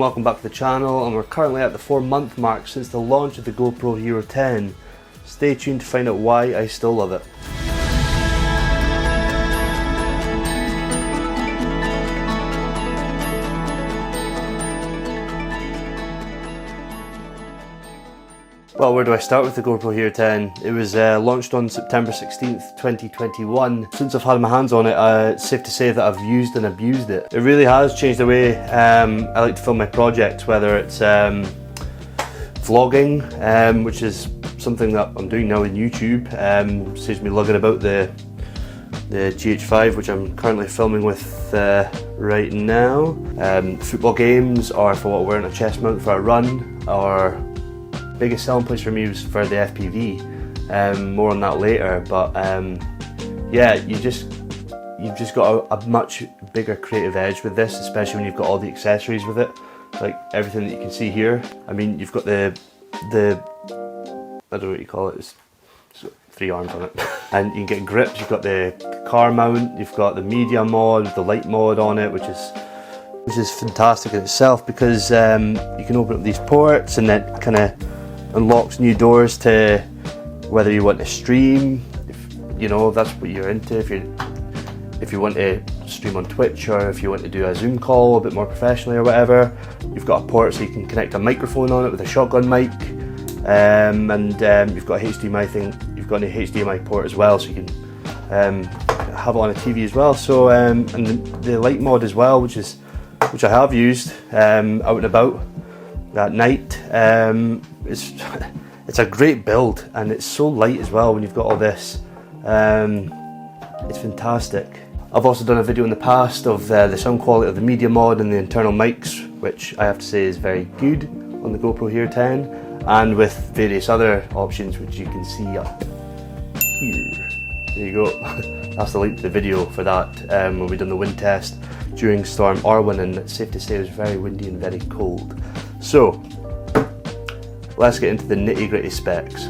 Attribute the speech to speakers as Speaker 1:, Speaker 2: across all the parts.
Speaker 1: welcome back to the channel, and we're currently at the 4-month mark since the launch of the GoPro Hero 10. Stay tuned to find out why I still love it. Well, where do I start with the GoPro Hero 10? It was launched on September 16th, 2021. Since I've had my hands on it, it's safe to say that I've used and abused it. It really has changed the way I like to film my projects, whether it's vlogging, which is something that I'm doing now on YouTube. Saves me lugging about the GH5, which I'm currently filming with right now. Football games, or for what we're wearing a chest mount for a run, or biggest selling place for me was for the FPV. More on that later, but yeah, you've just got a much bigger creative edge with this, especially when you've got all the accessories with it, like everything that you can see here. I mean, you've got the I don't know what you call it, it's got 3 arms on it, and you can get grips. You've got the car mount, you've got the media mod, the light mod on it, which is fantastic in itself, because you can open up these ports and it kind of unlocks new doors to whether you want to stream, if you know that's what you're into, if you want to stream on Twitch, or if you want to do a Zoom call a bit more professionally or whatever. You've got a port so you can connect a microphone on it with a shotgun mic, and you've got a HDMI thing. You've got an HDMI port as well, so you can have it on a TV as well. So and the light mod as well, which I have used out and about at night. It's a great build, and it's so light as well when you've got all this. It's fantastic. I've also done a video in the past of the sound quality of the media mod and the internal mics, which I have to say is very good on the GoPro Hero 10, and with various other options which you can see up here. There you go. That's the link to the video for that, when we done the wind test during Storm Orwin, and it's safe to say it was very windy and very cold. So let's get into the nitty-gritty specs.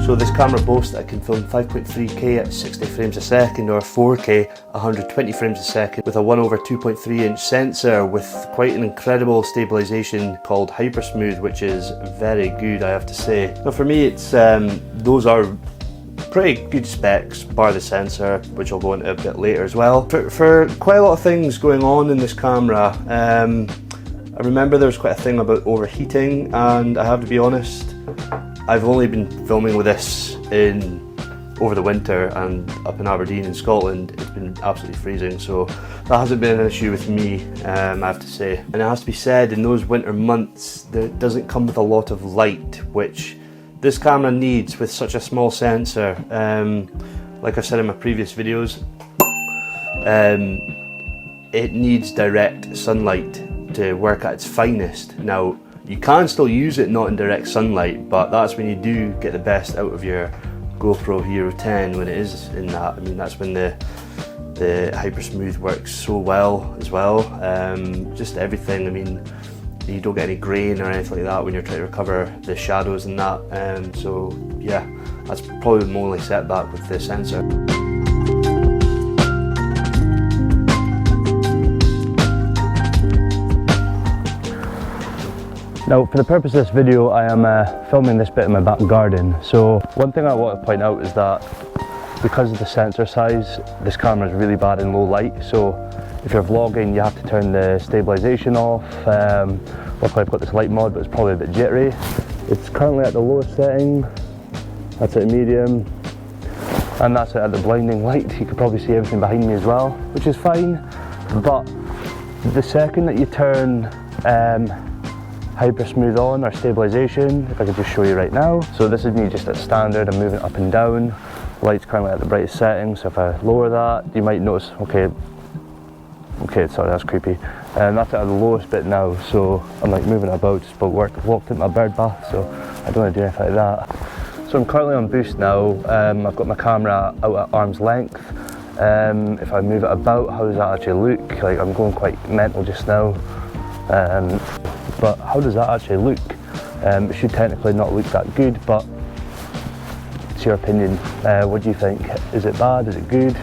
Speaker 1: So this camera boasts that it can film 5.3K at 60 frames a second, or 4K 120 frames a second, with a 1/2.3 inch sensor with quite an incredible stabilization called Hypersmooth, which is very good, I have to say. Now for me, it's those are pretty good specs, bar the sensor, which I'll go into a bit later as well. For quite a lot of things going on in this camera, I remember there was quite a thing about overheating, and I have to be honest, I've only been filming with this over the winter, and up in Aberdeen in Scotland it's been absolutely freezing, so that hasn't been an issue with me, I have to say. And it has to be said, in those winter months, it doesn't come with a lot of light, which this camera needs with such a small sensor. Like I said in my previous videos, it needs direct sunlight to work at its finest. Now, you can still use it not in direct sunlight, but that's when you do get the best out of your GoPro Hero 10, when it is in that. I mean, that's when the Hypersmooth works so well as well. Just everything. I mean, you don't get any grain or anything like that when you're trying to recover the shadows and that. So yeah, that's probably my only setback with the sensor.
Speaker 2: Now, for the purpose of this video, I am filming this bit in my back garden. So one thing I want to point out is that because of the sensor size, this camera is really bad in low light. So if you're vlogging, you have to turn the stabilization off. Luckily I've got this light mod, but it's probably a bit jittery. It's currently at the lowest setting. That's at medium, and that's at the blinding light. You can probably see everything behind me as well, which is fine. But the second that you turn Hypersmooth on, or stabilization, if I could just show you right now. So this is me just at standard. I'm moving up and down. Light's currently at the brightest setting, so if I lower that, you might notice, okay, sorry, that's creepy. That's at the lowest bit now, so I'm like moving about, just about walked into my bird bath, so I don't want to do anything like that. So I'm currently on boost now. I've got my camera out at arm's length. If I move it about, how does that actually look? Like, I'm going quite mental just now. But how does that actually look? It should technically not look that good, but it's your opinion. What do you think? Is it bad? Is it good?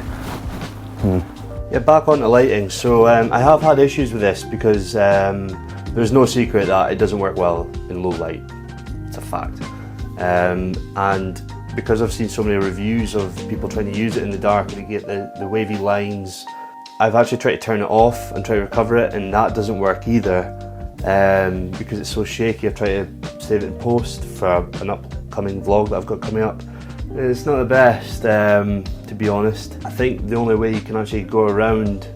Speaker 1: Yeah, back onto lighting. So I have had issues with this because there's no secret that it doesn't work well in low light. It's a fact. And because I've seen so many reviews of people trying to use it in the dark and you get the wavy lines, I've actually tried to turn it off and try to recover it, and that doesn't work either. Because it's so shaky. I've tried to save it in post for an upcoming vlog that I've got coming up. It's not the best, to be honest. I think the only way you can actually go around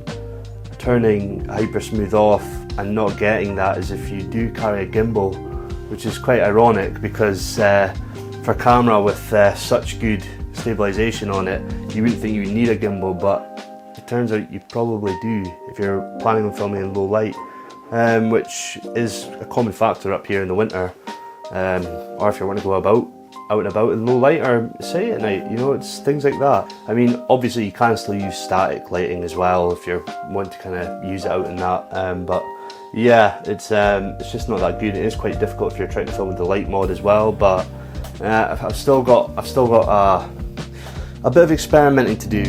Speaker 1: turning hyper smooth off and not getting that is if you do carry a gimbal, which is quite ironic because for a camera with such good stabilization on it, you wouldn't think you would need a gimbal, but it turns out you probably do if you're planning on filming in low light, which is a common factor up here in the winter, or if you want to go out and about in low light, or say at night, you know, it's things like that. I mean, obviously you can still use static lighting as well if you want to kind of use it out in that, but yeah, it's just not that good. It is quite difficult if you're trying to film with the light mod as well, but I've still got a bit of experimenting to do.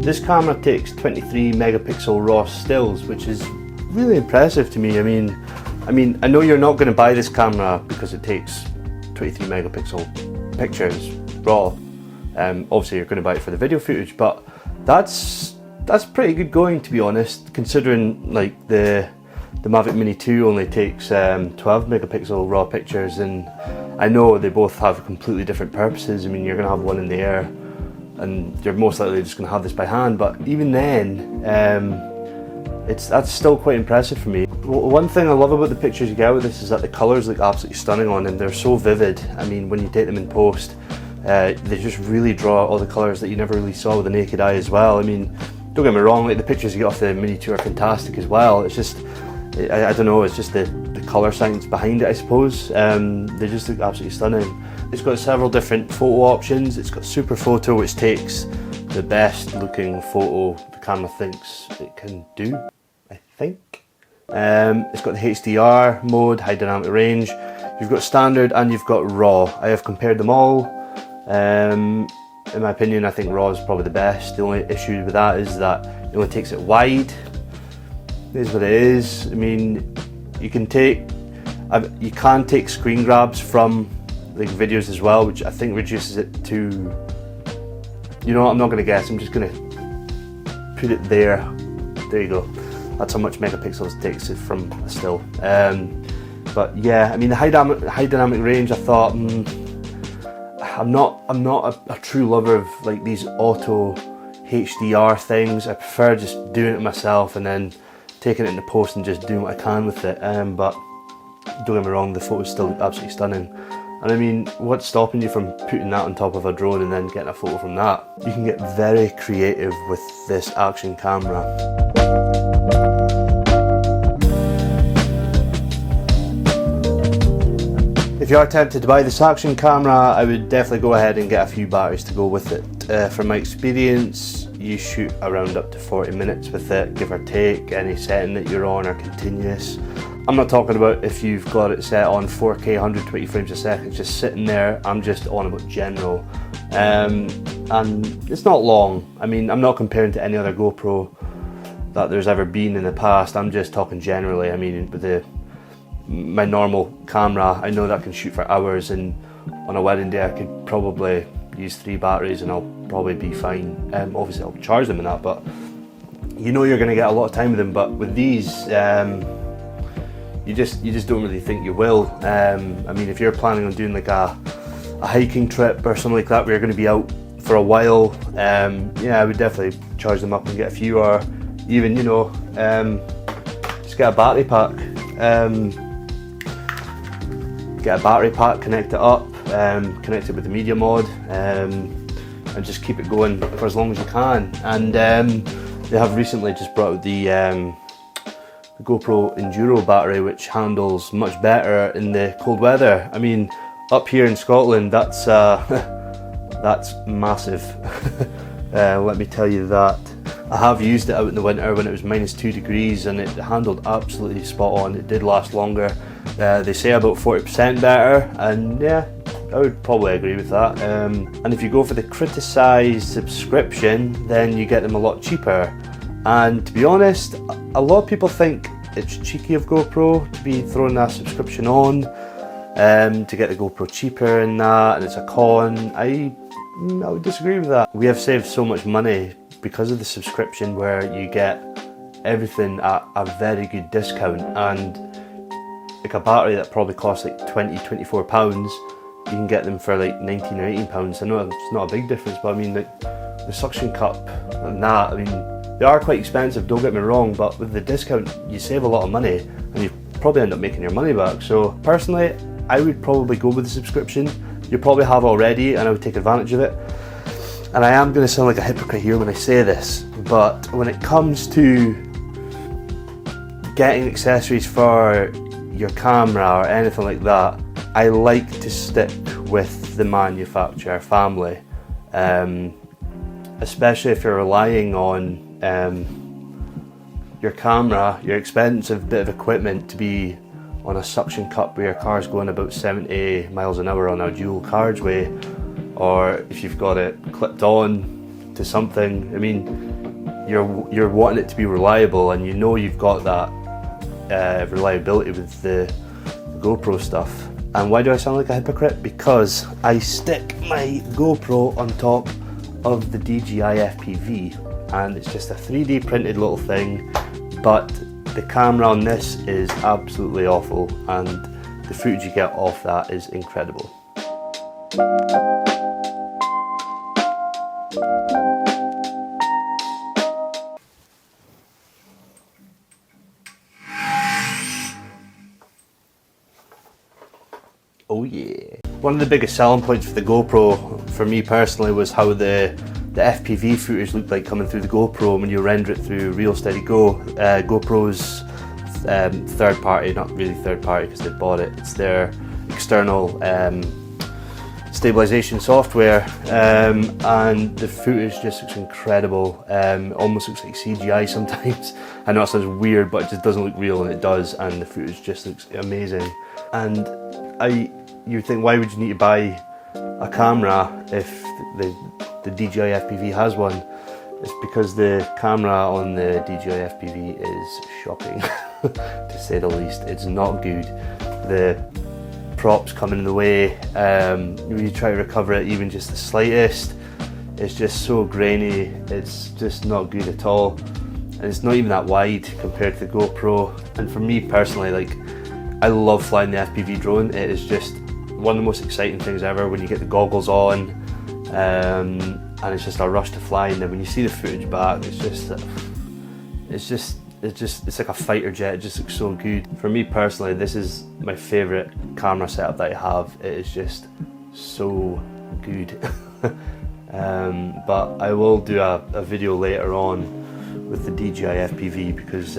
Speaker 1: This camera takes 23 megapixel raw stills, which is really impressive to me. I mean, I know you're not going to buy this camera because it takes 23 megapixel pictures raw. Obviously you're going to buy it for the video footage, but that's pretty good going, to be honest, considering like the Mavic Mini 2 only takes 12 megapixel raw pictures, and I know they both have completely different purposes. I mean, you're going to have one in the air and you're most likely just going to have this by hand, but even then that's still quite impressive for me. One thing I love about the pictures you get with this is that the colours look absolutely stunning on them. They're so vivid. I mean, when you take them in post, they just really draw all the colours that you never really saw with the naked eye as well. I mean, don't get me wrong, like the pictures you get off the Mini 2 are fantastic as well. It's just, I don't know, it's just the colour science behind it, I suppose. They just look absolutely stunning. It's got several different photo options. It's got Super Photo, which takes the best looking photo the camera thinks it can do, I think. It's got the HDR mode, high dynamic range. You've got standard and you've got raw. I have compared them all. In my opinion, I think raw is probably the best. The only issue with that is that it only takes it wide. It is what it is. I mean, you can take screen grabs from like videos as well, which I think reduces it to, you know what, I'm not going to guess, I'm just going to put it there. There you go. That's how much megapixels it takes it from a still. But yeah, I mean, the high dynamic range, I thought, I'm not a true lover of like these auto HDR things. I prefer just doing it myself and then taking it into post and just doing what I can with it. But don't get me wrong, the photos still look absolutely stunning. And I mean, what's stopping you from putting that on top of a drone and then getting a photo from that? You can get very creative with this action camera. If you are tempted to buy this action camera, I would definitely go ahead and get a few batteries to go with it. From my experience, you shoot around up to 40 minutes with it, give or take. Any setting that you're on are continuous. I'm not talking about if you've got it set on 4K 120 frames a second just sitting there. I'm just on about general. And it's not long. I mean, I'm not comparing to any other GoPro that there's ever been in the past. I'm just talking generally. I mean, with my normal camera, I know that I can shoot for hours, and on a wedding day I could probably use 3 batteries and I'll probably be fine. Obviously I'll charge them and that, but you know you're going to get a lot of time with them. But with these, you just don't really think you will. I mean, if you're planning on doing like a hiking trip or something like that where you're going to be out for a while, yeah, I would definitely charge them up and get a few, or even, you know, just get a battery pack. Get a battery pack, connect it up, connect it with the media mod, and just keep it going for as long as you can. And they have recently just brought out the GoPro Enduro battery, which handles much better in the cold weather. I mean, up here in Scotland, that's massive. Let me tell you that. I have used it out in the winter when it was -2 degrees and it handled absolutely spot on. It did last longer. They say about 40% better, and yeah, would probably agree with that. And if you go for the criticised subscription, then you get them a lot cheaper. And to be honest, a lot of people think it's cheeky of GoPro to be throwing that subscription on, to get the GoPro cheaper and that, and it's a con. I would disagree with that. We have saved so much money because of the subscription, where you get everything at a very good discount, and like a battery that probably costs like £24, you can get them for like £19 or £18. I know it's not a big difference, but I mean, like the suction cup and that, I mean, they are quite expensive, don't get me wrong, but with the discount you save a lot of money and you probably end up making your money back. So personally, I would probably go with the subscription. You probably have already, and I would take advantage of it. And I am going to sound like a hypocrite here when I say this, but when it comes to getting accessories for your camera or anything like that, I like to stick with the manufacturer family, especially if you're relying on your camera, your expensive bit of equipment, to be on a suction cup where your car's going about 70 miles an hour on a dual carriageway, or if you've got it clipped on to something. I mean, you're wanting it to be reliable, and you know you've got that reliability with the GoPro stuff. And why do I sound like a hypocrite? Because I stick my GoPro on top of the DJI FPV, and it's just a 3D printed little thing, but the camera on this is absolutely awful, and the footage you get off that is incredible. Oh yeah. One of the biggest selling points for the GoPro, for me personally, was how the FPV footage looked like coming through the GoPro when you render it through Real Steady Go. GoPro's third party, not really third party because they bought it, it's their external stabilization software, and the footage just looks incredible. Almost looks like CGI sometimes. I know it sounds weird, but it just doesn't look real, and it does, and the footage just looks amazing. And you think, why would you need to buy a camera if the DJI FPV has one? It's because the camera on the DJI FPV is shocking, to say the least. It's not good. The props coming in the way, when you try to recover it even just the slightest, it's just so grainy. It's just not good at all, and it's not even that wide compared to the GoPro. And for me personally, like, I love flying the FPV drone. It is just one of the most exciting things ever when you get the goggles on, and it's just a rush to fly. And then when you see the footage back, it's like a fighter jet. It just looks so good. For me personally, this is my favourite camera setup that I have. It is just so good. But I will do a video later on with the DJI FPV, because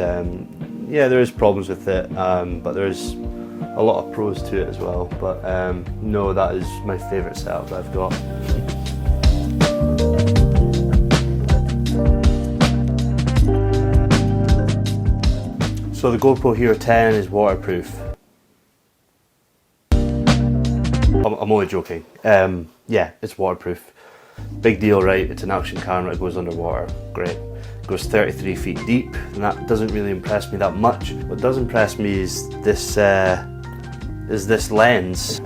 Speaker 1: yeah, there is problems with it, but there's a lot of pros to it as well. But no, that is my favourite setup that I've got. So the GoPro Hero 10 is waterproof. I'm only joking. Yeah, it's waterproof. Big deal, right? It's an action camera, it goes underwater, great. It goes 33 feet deep, and that doesn't really impress me that much. What does impress me is this lens.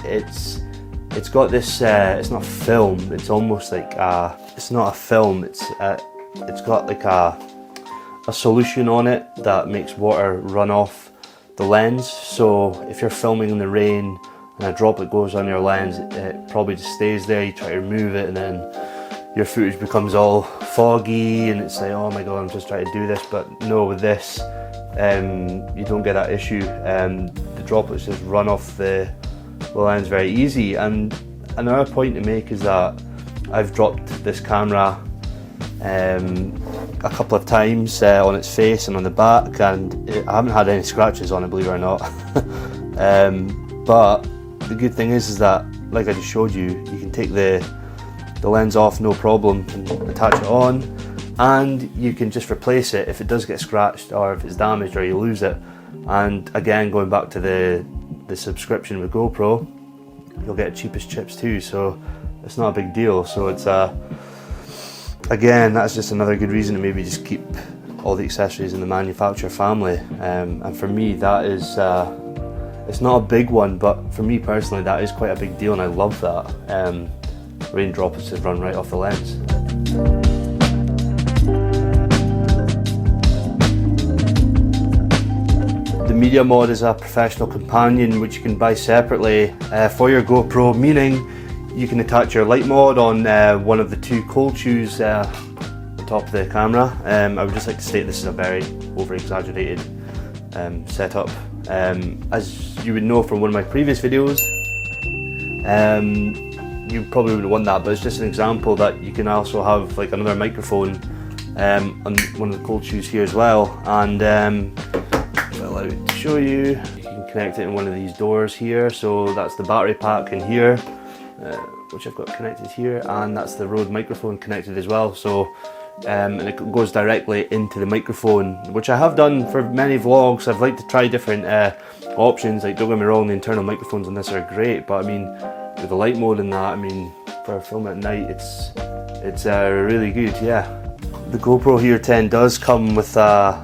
Speaker 1: It's got this, it's not film, it's almost like it's not a film, it's got like a solution on it that makes water run off the lens. So if you're filming in the rain and a droplet goes on your lens, it probably just stays there. You try to remove it, and then your footage becomes all foggy, and it's like, oh my god, I'm just trying to do this. But no, with this, you don't get that issue. The droplets just run off the lens very easy. And another point to make is that I've dropped this camera a couple of times on its face and on the back, and I haven't had any scratches on it, believe it or not. But the good thing is that, like I just showed you, you can take the lens off no problem and attach it on, and you can just replace it if it does get scratched or if it's damaged or you lose it. And again, going back to the subscription with GoPro, you'll get cheapest chips too, so it's not a big deal. So it's again, that's just another good reason to maybe just keep all the accessories in the manufacturer family. And for me, that is it's not a big one, but for me personally, that is quite a big deal, and I love that. Rain droplets just run right off the lens. The Media Mod is a professional companion which you can buy separately for your GoPro, meaning you can attach your light mod on one of the two cold shoes on top of the camera. I would just like to state this is a very over-exaggerated setup. As you would know from one of my previous videos, you probably wouldn't want that, but it's just an example that you can also have like another microphone on one of the cold shoes here as well. And I'll allow it to show you. You can connect it in one of these doors here. So that's the battery pack in here, which I've got connected here, and that's the Rode microphone connected as well. So and it goes directly into the microphone, which I have done for many vlogs. I've liked to try different options. Like, don't get me wrong, the internal microphones on this are great, but I mean, with the light mode and that, I mean, for filming at night, it's really good. Yeah, the GoPro Hero 10 does come with a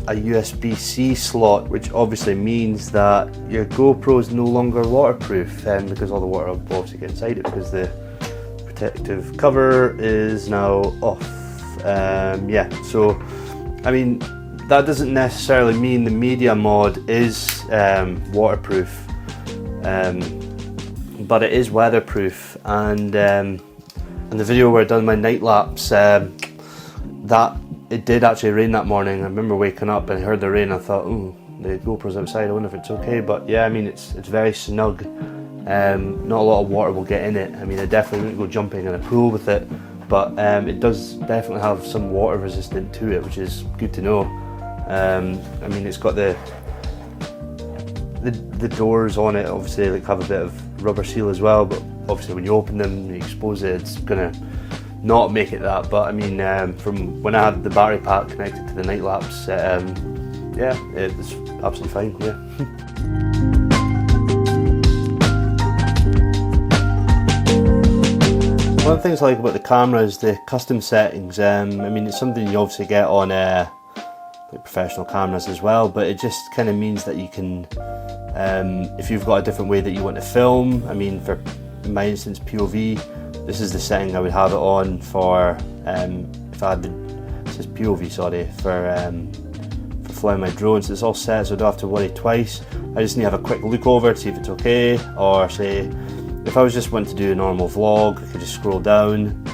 Speaker 1: USB-C slot, which obviously means that your GoPro is no longer waterproof, because all the water will obviously get inside it because the protective cover is now off. Yeah, so I mean, that doesn't necessarily mean the Media Mod is waterproof, but it is weatherproof. And in the video where I done my night lapse, that it did actually rain that morning. I remember waking up and I heard the rain. I thought, ooh, the GoPro's outside, I wonder if it's okay. But yeah, I mean, it's very snug. Not a lot of water will get in it. I mean, I definitely wouldn't go jumping in a pool with it, but it does definitely have some water resistant to it, which is good to know. I mean, it's got the doors on it, obviously, like, have a bit of rubber seal as well, but obviously when you open them and you expose it, it's gonna not make it that. But I mean, from when I had the battery pack connected to the night lapse, yeah, it's absolutely fine. Yeah. One of the things I like about the camera is the custom settings. I mean, it's something you obviously get on like professional cameras as well, but it just kind of means that you can, if you've got a different way that you want to film, I mean, for in my instance, POV, this is the setting I would have it on for, if I had this is POV, sorry, for flying my drone. So it's all set, so I don't have to worry twice. I just need to have a quick look over to see if it's okay, or say, if I was just wanting to do a normal vlog, I could just scroll down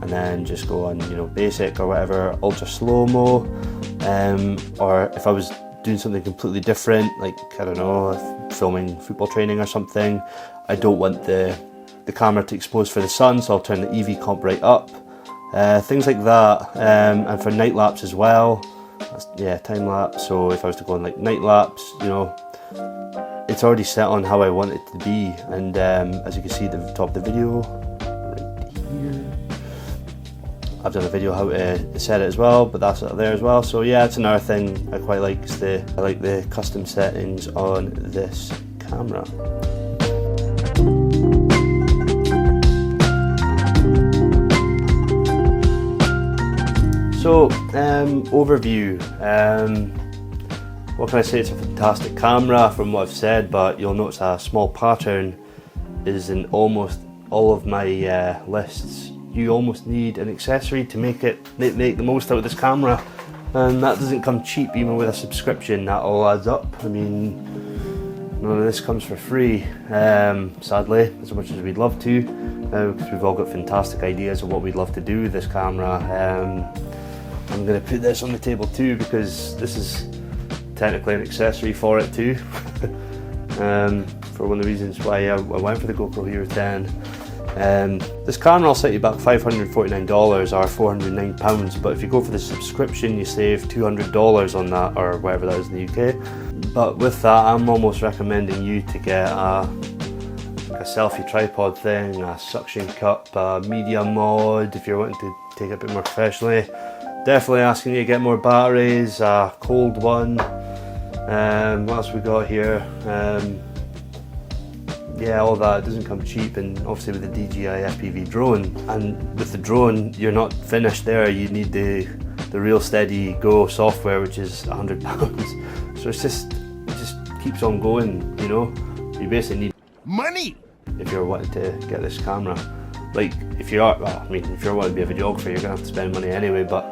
Speaker 1: and then just go on, you know, basic or whatever, ultra slow-mo. Or if I was doing something completely different, like, I don't know, filming football training or something, I don't want the camera to expose for the sun, so I'll turn the EV comp right up. Things like that. And for night lapse as well, yeah, time lapse. So if I was to go on like night lapse, you know, it's already set on how I want it to be. And as you can see at the top of the video, right here, I've done a video how to set it as well, but that's up there as well. So yeah, it's another thing I quite like, is I like the custom settings on this camera. So, overview. What can I say? It's a fantastic camera from what I've said, but you'll notice a small pattern is in almost all of my lists. You almost need an accessory to make the most out of this camera, and that doesn't come cheap. Even with a subscription, that all adds up. I mean, none of this comes for free, sadly, as much as we'd love to, because we've all got fantastic ideas of what we'd love to do with this camera. I'm going to put this on the table too, because this is technically an accessory for it too. For one of the reasons why I went for the GoPro Hero 10. This camera will set you back $549 or £409, but if you go for the subscription, you save $200 on that, or whatever that is in the UK. But with that, I'm almost recommending you to get a selfie tripod thing, a suction cup, a media mod if you're wanting to take it a bit more professionally. Definitely asking you to get more batteries, a cold one. What else we got here? yeah, all that, it doesn't come cheap, and obviously with the DJI FPV drone, and with the drone you're not finished there, you need the Real Steady Go software, which is £100. So it just keeps on going, you know. You basically need
Speaker 3: money
Speaker 1: if you're wanting to get this camera. Like if you are, well, I mean, if you're wanting to be a videographer, you're gonna have to spend money anyway, but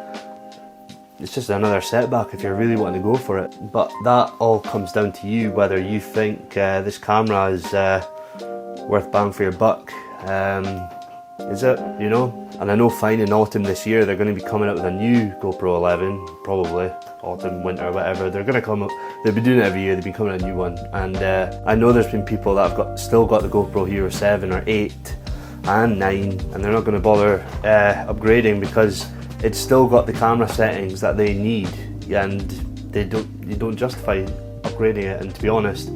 Speaker 1: it's just another setback if you're really wanting to go for it. But that all comes down to you, whether you think this camera is worth bang for your buck. Is it, you know? And I know fine, in autumn this year they're going to be coming out with a new GoPro 11, probably autumn, winter, whatever. They're going to come up, they've been doing it every year, they've been coming out with a new one. And I know there's been people that have still got the GoPro Hero 7 or 8 and 9, and they're not going to bother upgrading because it's still got the camera settings that they need, and you don't justify upgrading it. And to be honest,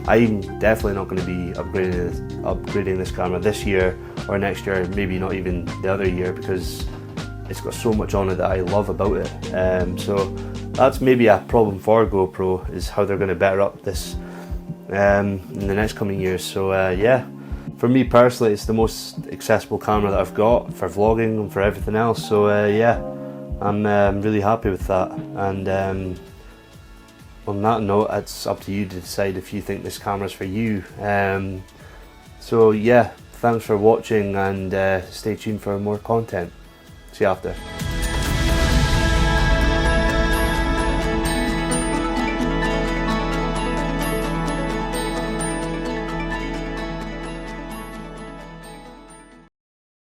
Speaker 1: I'm definitely not going to be upgrading this camera this year or next year, maybe not even the other year, because it's got so much on it that I love about it. So that's maybe a problem for GoPro, is how they're going to better up this in the next coming years. So yeah, for me personally, it's the most accessible camera that I've got for vlogging and for everything else. So yeah, I'm really happy with that. And on that note, it's up to you to decide if you think this camera's for you. So yeah, thanks for watching, and stay tuned for more content. See you after.